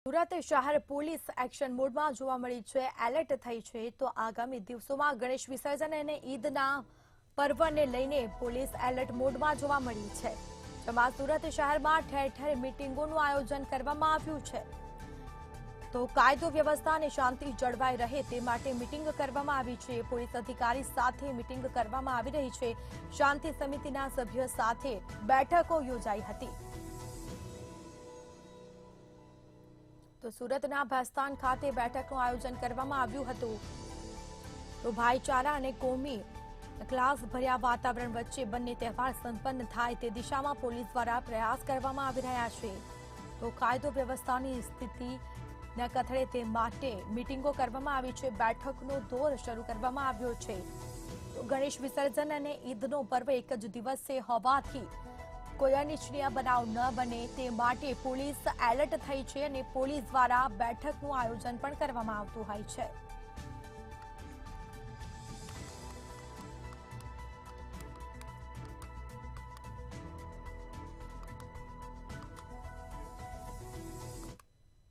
સુરત શહેર police action મોડમાં જોવા મળી છે, એલર્ટ થઈ છે તો આગામી દિવસોમાં ગણેશ વિસર્જન અને ઈદના પર્વને લઈને પોલીસ એલર્ટ મોડમાં જોવા મળી છે, જેમાં સુરત શહેરમાં ઠેર ઠેર મીટિંગોનું આયોજન કરવામાં આવ્યું છે તો કાયદો વ્યવસ્થા અને શાંતિ જળવાઈ રહે તે માટે મીટિંગ કરવામાં આવી છે। પોલીસ અધિકારી સાથે મીટિંગ કરવામાં આવી રહી છે। શાંતિ સમિતિના સભ્યો સાથે બેઠકો યોજાઈ હતી। તો સુરતના ભેસ્તાન ખાતે બેઠકનું આયોજન કરવામાં આવ્યું હતું તો ભાઈચારા અને કોમી ક્લાસ ભર્યા વાતાવરણ વચ્ચે બંને તહેવાર સંપન્ન થાય તે દિશામાં પોલીસ દ્વારા પ્રયાસ કરવામાં આવી રહ્યા છે તો કાયદો વ્યવસ્થાની સ્થિતિને કથળે તે માટે મીટિંગો કરવામાં આવી છે। બેઠકનો દોર શરૂ કરવામાં આવ્યો છે તો ગણેશ વિસર્જન અને ઈદનો પર્વ એક જ દિવસે હોવાથી કોઈ અનિચ્છનીય બનાવ ન બને તે માટે પોલીસ એલર્ટ થઈ છે અને પોલીસ દ્વારા બેઠકનું આયોજન પણ કરવામાં આવતું હોય છે।